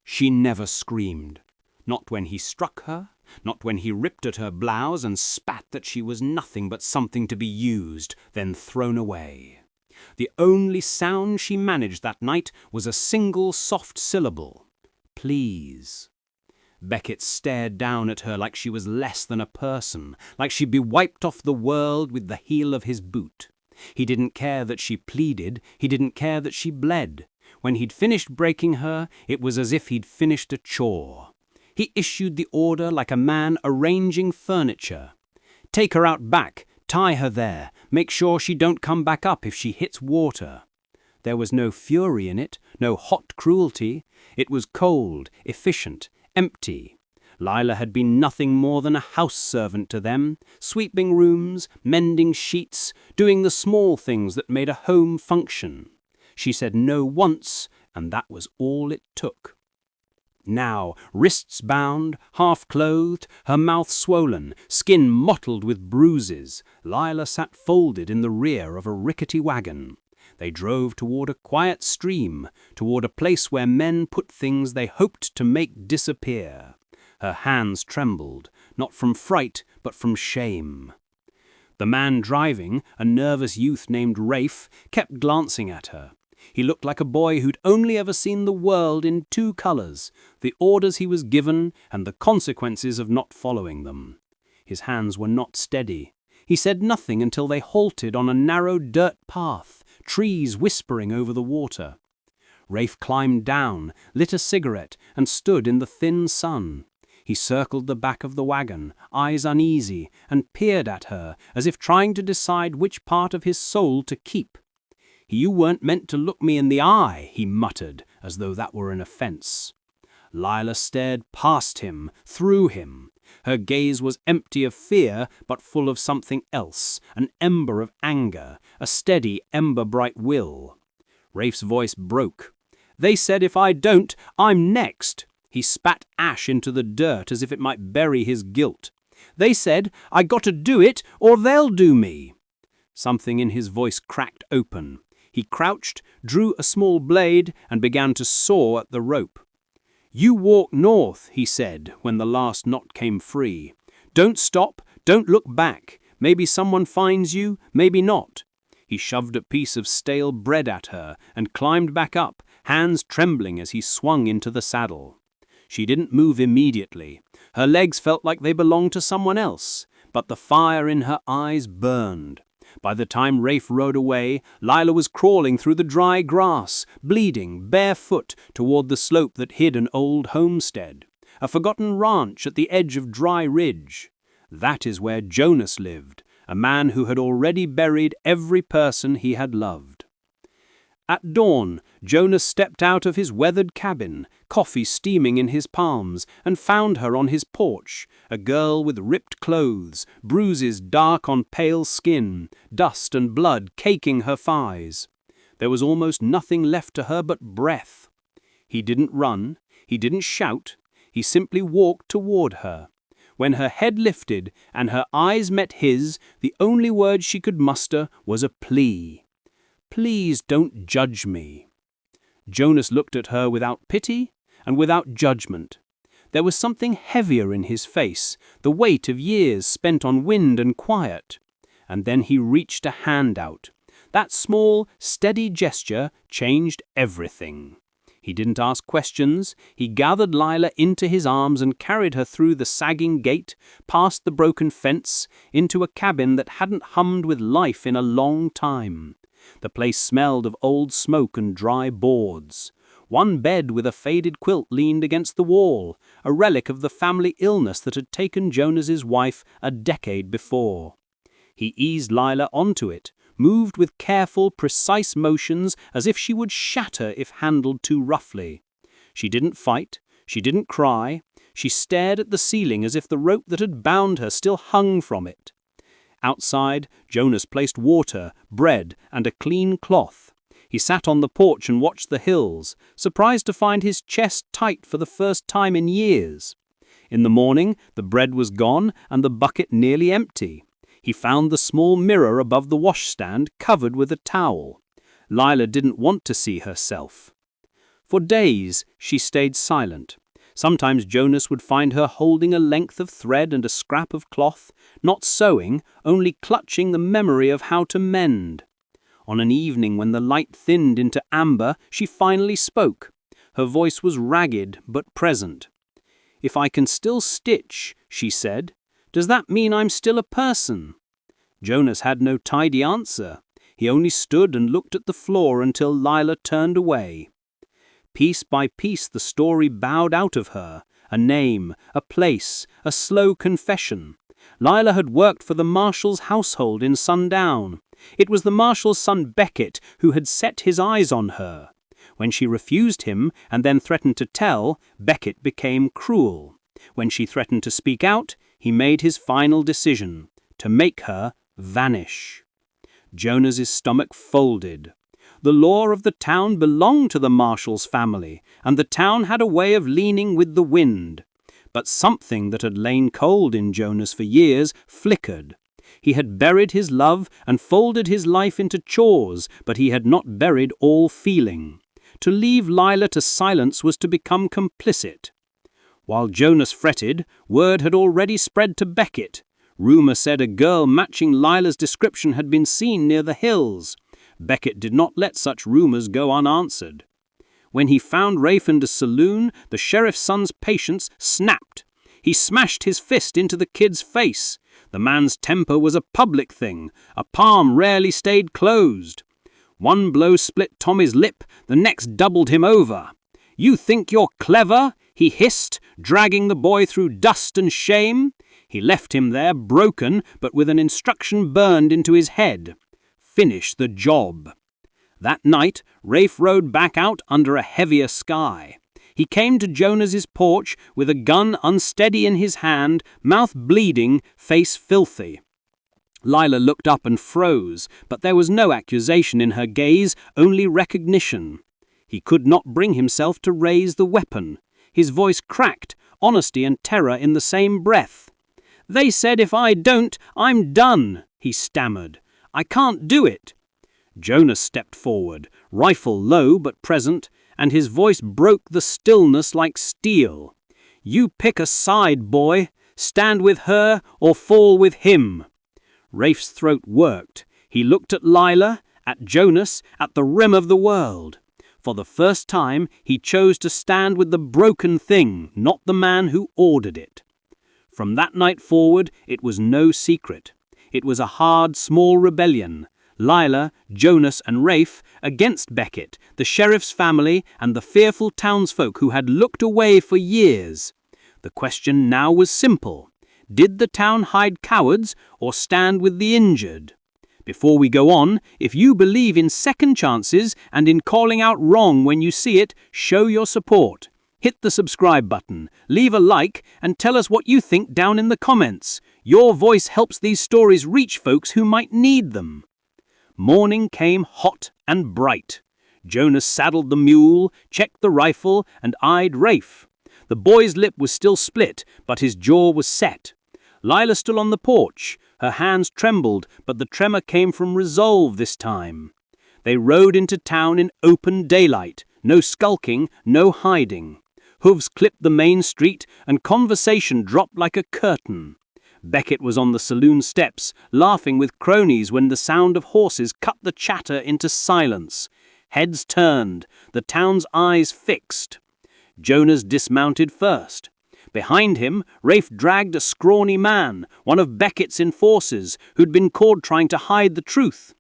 She never screamed. Not when he struck her, not when he ripped at her blouse and spat that she was nothing but something to be used, then thrown away. The only sound she managed that night was a single soft syllable. Please. Beckett stared down at her like she was less than a person, like she'd be wiped off the world with the heel of his boot. He didn't care that she pleaded, he didn't care that she bled. When he'd finished breaking her, it was as if he'd finished a chore. He issued the order like a man arranging furniture. Take her out back, tie her there, make sure she don't come back up if she hits water. There was no fury in it, no hot cruelty. It was cold, efficient, empty. Lila had been nothing more than a house servant to them, sweeping rooms, mending sheets, doing the small things that made a home function. She said no once, and that was all it took. Now, wrists bound, half-clothed, her mouth swollen, skin mottled with bruises, Lila sat folded in the rear of a rickety wagon. They drove toward a quiet stream, toward a place where men put things they hoped to make disappear. Her hands trembled, not from fright, but from shame. The man driving, a nervous youth named Rafe, kept glancing at her. He looked like a boy who'd only ever seen the world in two colors, the orders he was given and the consequences of not following them. His hands were not steady. He said nothing until they halted on a narrow dirt path, trees whispering over the water. Rafe climbed down, lit a cigarette, and stood in the thin sun. He circled the back of the wagon, eyes uneasy, and peered at her as if trying to decide which part of his soul to keep. "You weren't meant to look me in the eye," he muttered, as though that were an offense. Lila stared past him, through him. Her gaze was empty of fear, but full of something else, an ember of anger, a steady, ember-bright will. Rafe's voice broke. "They said if I don't, I'm next." He spat ash into the dirt as if it might bury his guilt. "They said I got to do it or they'll do me." Something in his voice cracked open. He crouched, drew a small blade, and began to saw at the rope. "You walk north," he said, when the last knot came free. "Don't stop, don't look back. Maybe someone finds you, maybe not." He shoved a piece of stale bread at her and climbed back up, hands trembling as he swung into the saddle. She didn't move immediately. Her legs felt like they belonged to someone else, but the fire in her eyes burned. By the time Rafe rode away, Lila was crawling through the dry grass, bleeding, barefoot, toward the slope that hid an old homestead, a forgotten ranch at the edge of Dry Ridge. That is where Jonas lived, a man who had already buried every person he had loved. At dawn, Jonas stepped out of his weathered cabin, coffee steaming in his palms, and found her on his porch, a girl with ripped clothes, bruises dark on pale skin, dust and blood caking her thighs. There was almost nothing left to her but breath. He didn't run, he didn't shout, he simply walked toward her. When her head lifted and her eyes met his, the only word she could muster was a plea. "Please don't judge me." Jonas looked at her without pity and without judgment. There was something heavier in his face, the weight of years spent on wind and quiet. And then he reached a hand out. That small, steady gesture changed everything. He didn't ask questions. He gathered Lila into his arms and carried her through the sagging gate, past the broken fence, into a cabin that hadn't hummed with life in a long time. The place smelled of old smoke and dry boards. One bed with a faded quilt leaned against the wall, a relic of the family illness that had taken Jonas's wife a decade before. He eased Lila onto it, moved with careful, precise motions as if she would shatter if handled too roughly. She didn't fight, she didn't cry, she stared at the ceiling as if the rope that had bound her still hung from it. Outside, Jonas placed water, bread, and a clean cloth. He sat on the porch and watched the hills, surprised to find his chest tight for the first time in years. In the morning, the bread was gone and the bucket nearly empty. He found the small mirror above the washstand covered with a towel. Lila didn't want to see herself. For days she stayed silent. Sometimes Jonas would find her holding a length of thread and a scrap of cloth, not sewing, only clutching the memory of how to mend. On an evening when the light thinned into amber, she finally spoke. Her voice was ragged but present. "If I can still stitch," she said, "does that mean I'm still a person?" Jonas had no tidy answer. He only stood and looked at the floor until Lila turned away. Piece by piece the story bowed out of her, a name, a place, a slow confession. Lila had worked for the Marshal's household in Sundown. It was the Marshal's son Beckett who had set his eyes on her. When she refused him and then threatened to tell, Beckett became cruel. When she threatened to speak out, he made his final decision, to make her vanish. Jonas's stomach folded. The law of the town belonged to the Marshal's family, and the town had a way of leaning with the wind. But something that had lain cold in Jonas for years flickered. He had buried his love and folded his life into chores, but he had not buried all feeling. To leave Lila to silence was to become complicit. While Jonas fretted, word had already spread to Beckett. Rumor said a girl matching Lila's description had been seen near the hills. Beckett did not let such rumors go unanswered. When he found Rafe in the saloon, the sheriff's son's patience snapped. He smashed his fist into the kid's face. The man's temper was a public thing. A palm rarely stayed closed. One blow split Tommy's lip, the next doubled him over. "You think you're clever?" he hissed, dragging the boy through dust and shame. He left him there, broken, but with an instruction burned into his head. Finish the job. That night, Rafe rode back out under a heavier sky. He came to Jonas's porch with a gun unsteady in his hand, mouth bleeding, face filthy. Lila looked up and froze, but there was no accusation in her gaze, only recognition. He could not bring himself to raise the weapon. His voice cracked, honesty and terror in the same breath. "They said if I don't, I'm done," he stammered. "I can't do it." Jonas stepped forward, rifle low but present, and his voice broke the stillness like steel. "You pick a side, boy. Stand with her or fall with him." Rafe's throat worked. He looked at Lila, at Jonas, at the rim of the world. For the first time, he chose to stand with the broken thing, not the man who ordered it. From that night forward, it was no secret. It was a hard, small rebellion. Lila, Jonas and Rafe against Beckett, the sheriff's family and the fearful townsfolk who had looked away for years. The question now was simple. Did the town hide cowards or stand with the injured? Before we go on, if you believe in second chances and in calling out wrong when you see it, show your support. Hit the subscribe button, leave a like, and tell us what you think down in the comments. Your voice helps these stories reach folks who might need them. Morning came hot and bright. Jonas saddled the mule, checked the rifle, and eyed Rafe. The boy's lip was still split, but his jaw was set. Lila stood on the porch. Her hands trembled, but the tremor came from resolve this time. They rode into town in open daylight. No skulking, no hiding. Hooves clipped the main street, and conversation dropped like a curtain. Beckett was on the saloon steps, laughing with cronies when the sound of horses cut the chatter into silence. Heads turned, the town's eyes fixed. Jonas dismounted first. Behind him, Rafe dragged a scrawny man, one of Beckett's enforcers, who'd been caught trying to hide the truth.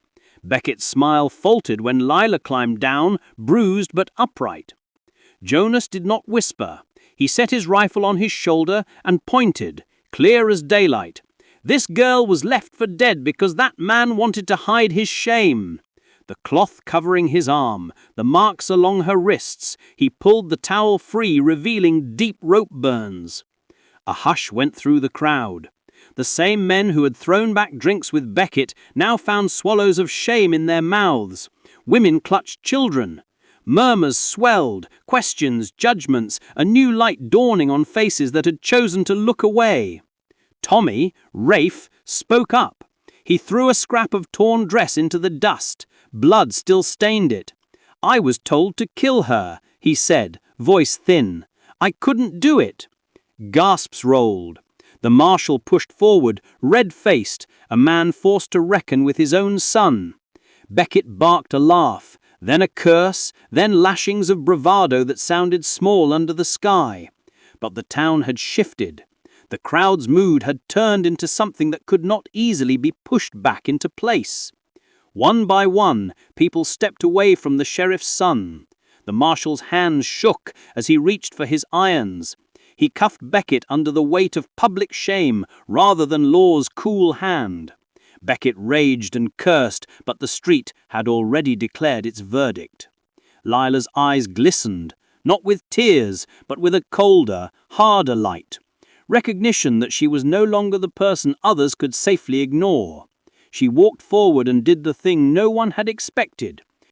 Beckett's smile faltered when Lila climbed down, bruised but upright. Jonas did not whisper. He set his rifle on his shoulder and pointed, clear as daylight. This girl was left for dead because that man wanted to hide his shame. The cloth covering his arm, the marks along her wrists, he pulled the towel free, revealing deep rope burns. A hush went through the crowd. The same men who had thrown back drinks with Beckett now found swallows of shame in their mouths. Women clutched children. Murmurs swelled, questions, judgments, a new light dawning on faces that had chosen to look away. Tommy, Rafe, spoke up. He threw a scrap of torn dress into the dust. Blood still stained it. "I was told to kill her," he said, voice thin. "I couldn't do it." Gasps rolled. The marshal pushed forward, red-faced, a man forced to reckon with his own son. Beckett barked a laugh, then a curse, then lashings of bravado that sounded small under the sky. But the town had shifted. The crowd's mood had turned into something that could not easily be pushed back into place. One by one, people stepped away from the sheriff's son. The marshal's hands shook as he reached for his irons. He cuffed Beckett under the weight of public shame rather than law's cool hand. Beckett raged and cursed, but the street had already declared its verdict. Lila's eyes glistened, not with tears, but with a colder, harder light. Recognition that she was no longer the person others could safely ignore. She walked forward and did the thing no one had expected.